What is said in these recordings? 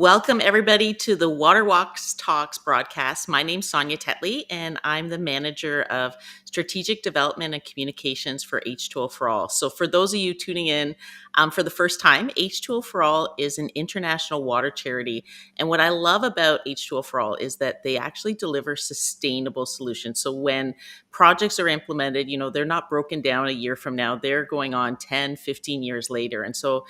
Welcome, everybody, to the Water Walks Talks broadcast. My name's Sonya Tetley, and I'm the manager of strategic development and communications for H2O for All. So, for those of you tuning in for the first time, H2O for All is an international water charity. And what I love about H2O for All is that they actually deliver sustainable solutions. So, when projects are implemented, they're not broken down a year from now, they're going on 10, 15 years later. And so,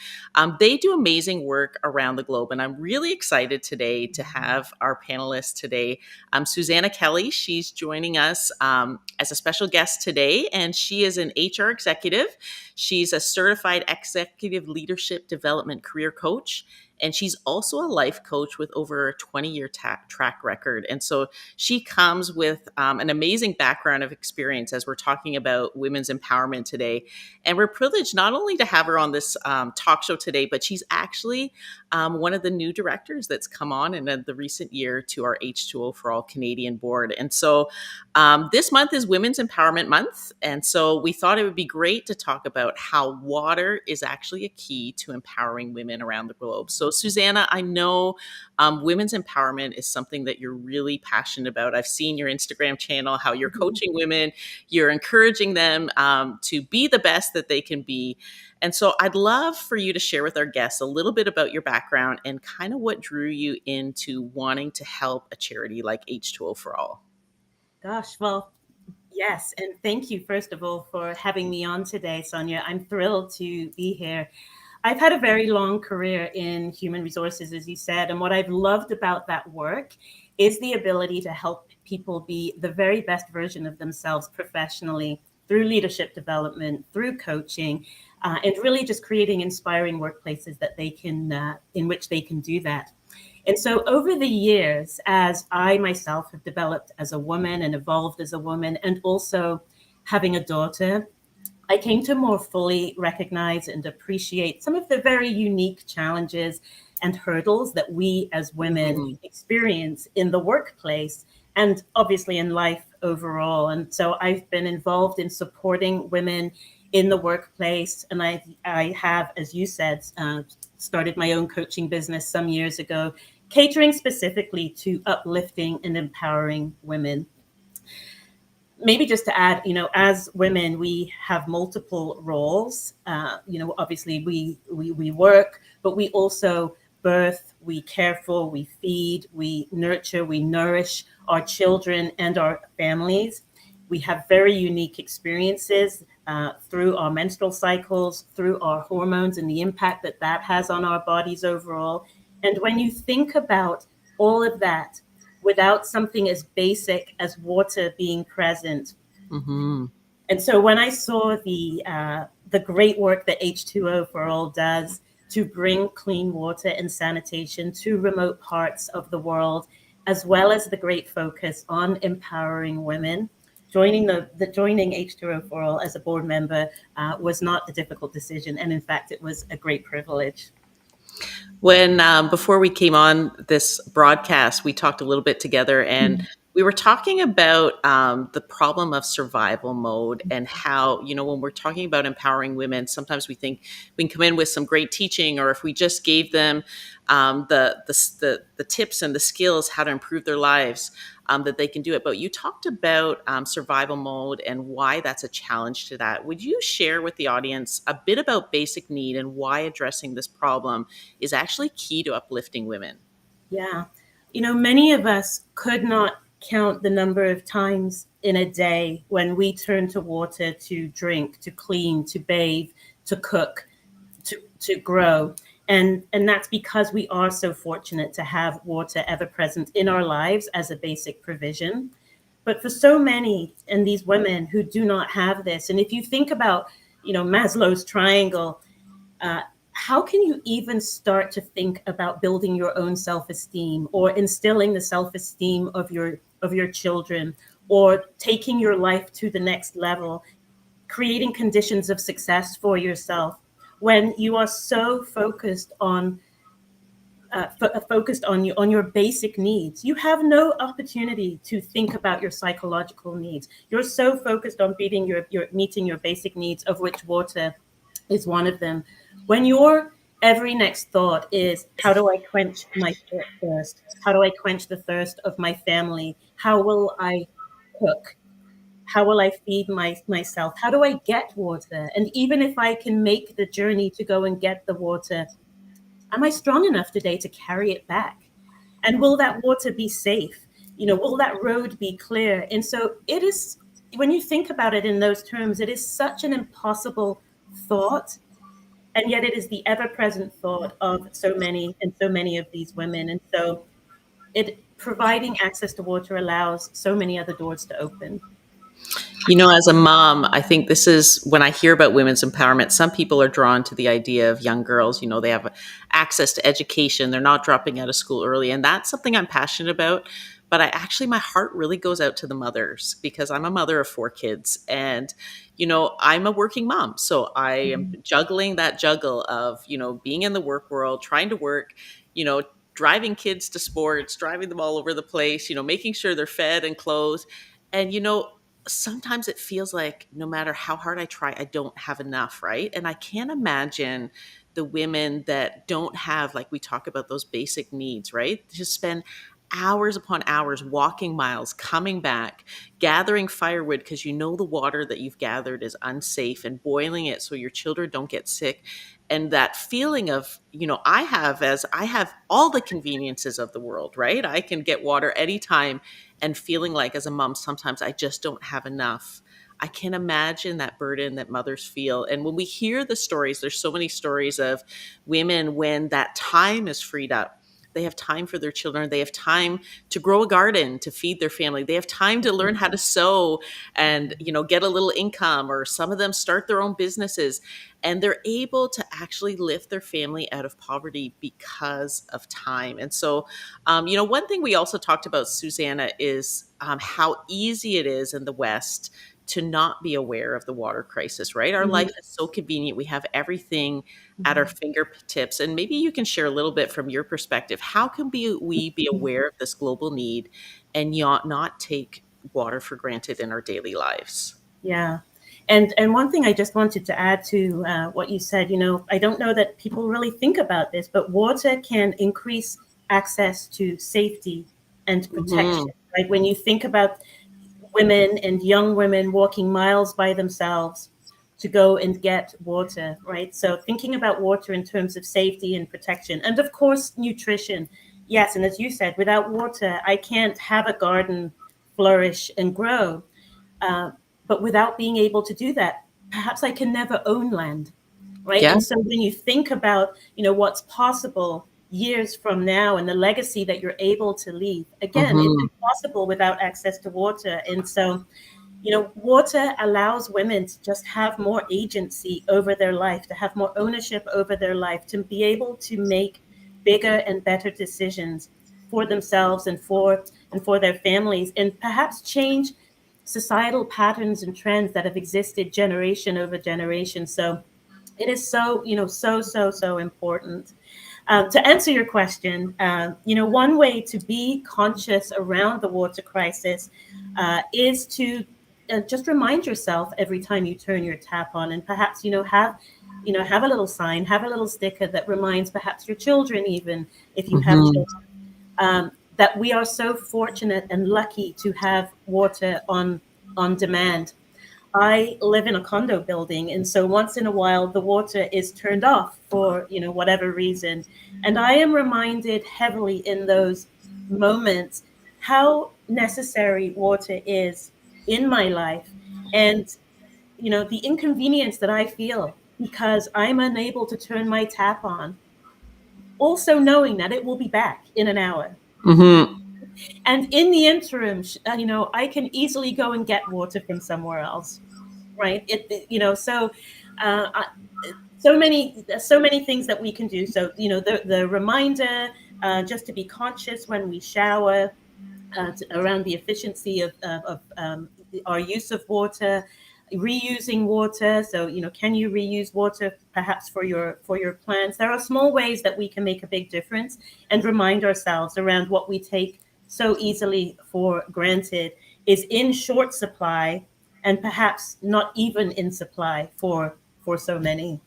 they do amazing work around the globe, and I'm really excited today to have our panelists today. Suzannah Kelly, she's joining us as a special guest today, and she is an HR executive. She's a certified executive leadership development career coach, and she's also a life coach with over a 20-year track record. And so she comes with an amazing background of experience as we're talking about women's empowerment today. And we're privileged not only to have her on this talk show today, but she's actually one of the new directors that's come on in the recent year to our H2O for All Canadian board. And so this month is Women's Empowerment Month. And so we thought it would be great to talk about how water is actually a key to empowering women around the globe. So Suzannah, I know women's empowerment is something that you're really passionate about. I've seen your Instagram channel, how you're coaching women, you're encouraging them to be the best that they can be. And so I'd love for you to share with our guests a little bit about your background and kind of what drew you into wanting to help a charity like H2O for All. Gosh, well, yes. And thank you, first of all, for having me on today, Sonya. I'm thrilled to be here. I've had a very long career in human resources, as you said. And what I've loved about that work is the ability to help people be the very best version of themselves professionally through leadership development, through coaching, and really just creating inspiring workplaces that they can, in which they can do that. And so over the years, as I myself have developed as a woman and evolved as a woman, and also having a daughter, I came to more fully recognize and appreciate some of the very unique challenges and hurdles that we as women experience in the workplace and obviously in life overall. And so I've been involved in supporting women in the workplace. And I have, as you said, started my own coaching business some years ago, catering specifically to uplifting and empowering women. Maybe just to add, as women, we have multiple roles. Obviously we work, but we also birth, we care for, we feed, we nurture, we nourish our children and our families. We have very unique experiences through our menstrual cycles, through our hormones and the impact that has on our bodies overall. And when you think about all of that without something as basic as water being present. And so when I saw the great work that H2O for All does to bring clean water and sanitation to remote parts of the world, as well as the great focus on empowering women, joining H2O for All as a board member was not a difficult decision. And in fact, it was a great privilege. When before we came on this broadcast, we talked a little bit together, and we were talking about the problem of survival mode and how, when we're talking about empowering women, sometimes we think we can come in with some great teaching, or if we just gave them the tips and the skills how to improve their lives, that they can do it. But you talked about survival mode and why that's a challenge to that. Would you share with the audience a bit about basic need and why addressing this problem is actually key to uplifting women? Yeah. Many of us could not count the number of times in a day when we turn to water to drink, to clean, to bathe, to cook, to grow. And that's because we are so fortunate to have water ever present in our lives as a basic provision. But for so many, and these women who do not have this, and if you think about, Maslow's triangle, how can you even start to think about building your own self-esteem or instilling the self-esteem of your children or taking your life to the next level, creating conditions of success for yourself when you are so focused on your basic needs? You have no opportunity to think about your psychological needs. You're so focused on meeting your basic needs, of which water is one of them. When you're every next thought is, how do I quench my thirst? How do I quench the thirst of my family? How will I cook? How will I feed myself? How do I get water? And even if I can make the journey to go and get the water, am I strong enough today to carry it back? And will that water be safe? Will that road be clear? And so it is, when you think about it in those terms, it is such an impossible thought. And yet it is the ever present thought of so many and so many of these women. And so it providing access to water allows so many other doors to open. As a mom, I think this is when I hear about women's empowerment, some people are drawn to the idea of young girls. They have access to education, they're not dropping out of school early. And that's something I'm passionate about. But my heart really goes out to the mothers because I'm a mother of 4 kids and, I'm a working mom. So I am juggling that juggle of, being in the work world, trying to work, you know, driving kids to sports, driving them all over the place, making sure they're fed and clothed. And, sometimes it feels like no matter how hard I try, I don't have enough, right? And I can't imagine the women that don't have, like we talk about, those basic needs, right? Just spend hours upon hours walking miles, coming back, gathering firewood because the water that you've gathered is unsafe and boiling it so your children don't get sick. And that feeling of, I have all the conveniences of the world, right? I can get water anytime, and feeling like as a mom, sometimes I just don't have enough. I can imagine that burden that mothers feel. And when we hear the stories, there's so many stories of women when that time is freed up. They have time for their children. They have time to grow a garden, to feed their family. They have time to learn how to sew and, get a little income, or some of them start their own businesses, and they're able to actually lift their family out of poverty because of time. And so, one thing we also talked about, Suzannah, is how easy it is in the West to not be aware of the water crisis, right? Our Mhm. life is so convenient. We have everything at our Mhm. fingertips. And maybe you can share a little bit from your perspective. How can we be aware of this global need and not take water for granted in our daily lives? Yeah. And one thing I just wanted to add to what you said, I don't know that people really think about this, but water can increase access to safety and Hmm. protection. Right? When you think about women and young women walking miles by themselves to go and get water, right? So thinking about water in terms of safety and protection, and of course, nutrition. Yes, and as you said, without water, I can't have a garden flourish and grow. Uh, but without being able to do that, perhaps I can never own land, right? Yeah. And so when you think about, what's possible years from now and the legacy that you're able to leave, again, it's Hmm. impossible without access to water. And so, water allows women to just have more agency over their life, to have more ownership over their life, to be able to make bigger and better decisions for themselves and for their families, and perhaps change societal patterns and trends that have existed generation over generation. So it is so, so important. To answer your question, one way to be conscious around the water crisis is to just remind yourself every time you turn your tap on, and perhaps have a little sign, have a little sticker that reminds perhaps your children, even if you have Hmm. children, that we are so fortunate and lucky to have water on demand. I live in a condo building, and so once in a while the water is turned off for whatever reason, and I am reminded heavily in those moments how necessary water is in my life, and the inconvenience that I feel because I'm unable to turn my tap on, also knowing that it will be back in an hour. Hmm. And in the interim, I can easily go and get water from somewhere else, right? Uh, I- so many things that we can do. So, the reminder, just to be conscious when we shower, around the efficiency of our use of water, reusing water. So, can you reuse water perhaps for your plants? There are small ways that we can make a big difference and remind ourselves around what we take so easily for granted is in short supply, and perhaps not even in supply for so many.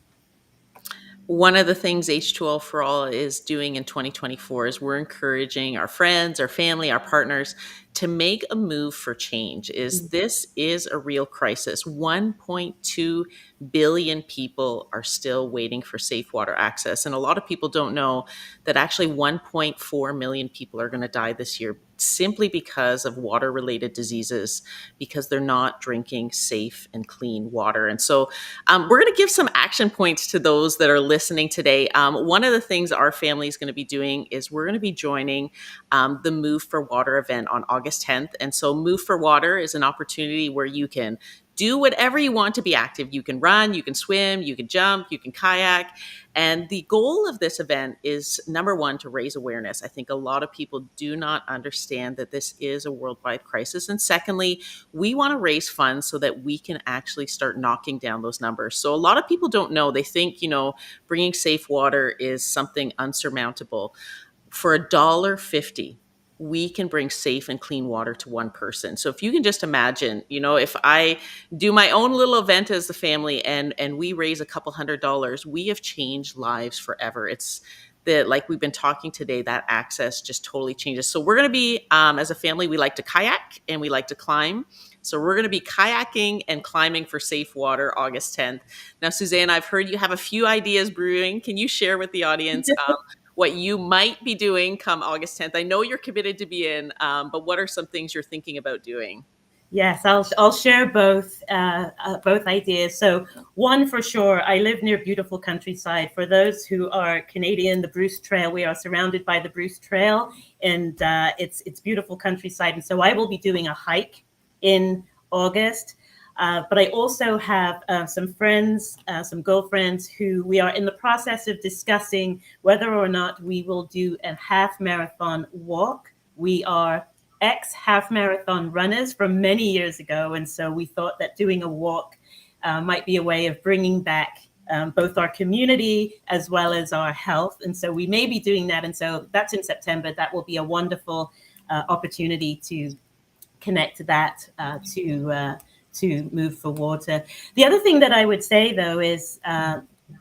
One of the things H2O for All is doing in 2024 is we're encouraging our friends, our family, our partners to make a move for change. Is this is a real crisis. 1.2 billion people are still waiting for safe water access, and a lot of people don't know that actually 1.4 million people are going to die this year simply because of water related diseases, because they're not drinking safe and clean water. And so we're going to give some action points to those that are listening today. One of the things our family is going to be doing is we're going to be joining the Move for Water event on August 10th. And so, Move for Water is an opportunity where you can do whatever you want to be active. You can run, you can swim, you can jump, you can kayak. And the goal of this event is, number one, to raise awareness. I think a lot of people do not understand that this is a worldwide crisis. And secondly, we want to raise funds so that we can actually start knocking down those numbers. So a lot of people don't know. They think, bringing safe water is something unsurmountable. For $1.50, we can bring safe and clean water to one person. So if you can just imagine, if I do my own little event as the family and we raise a couple $100, we have changed lives forever. It's that, like we've been talking today, that access just totally changes. So we're going to be, as a family, we like to kayak and we like to climb. So we're going to be kayaking and climbing for safe water August 10th. Now, Suzanne, I've heard you have a few ideas brewing. Can you share with the audience what you might be doing come August 10th? I know you're committed to be in, but what are some things you're thinking about doing? Yes, I'll share both ideas. So one for sure, I live near beautiful countryside. For those who are Canadian, the Bruce Trail, we are surrounded by the Bruce Trail, and it's beautiful countryside. And so I will be doing a hike in August. But I also have some friends, some girlfriends who we are in the process of discussing whether or not we will do a half marathon walk. We are ex-half marathon runners from many years ago. And so we thought that doing a walk might be a way of bringing back both our community as well as our health. And so we may be doing that. And so that's in September. That will be a wonderful opportunity to connect that to Move for Water. The other thing that I would say, though, is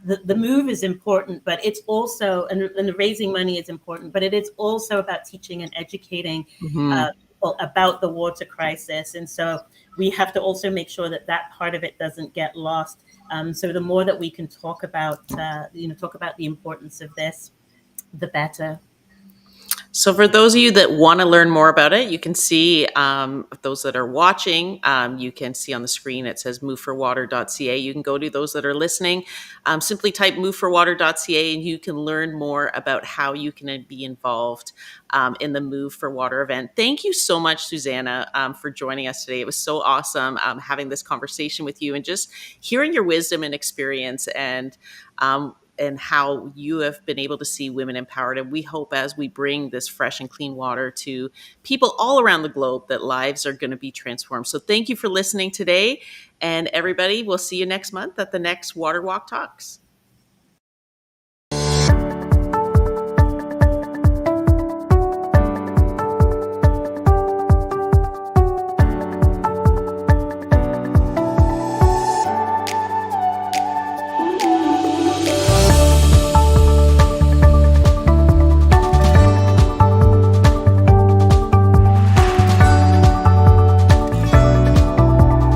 the move is important, but it's also, and the raising money is important, but it is also about teaching and educating people about the water crisis. And so we have to also make sure that that part of it doesn't get lost. So the more that we can talk about the importance of this, the better. So for those of you that want to learn more about it, you can see, those that are watching, you can see on the screen, it says moveforwater.ca. You can go to those that are listening, simply type moveforwater.ca and you can learn more about how you can be involved in the Move for Water event. Thank you so much, Suzannah, for joining us today. It was so awesome having this conversation with you and just hearing your wisdom and experience and how you have been able to see women empowered. And we hope as we bring this fresh and clean water to people all around the globe that lives are going to be transformed. So thank you for listening today. And everybody, we'll see you next month at the next Water Walk Talks.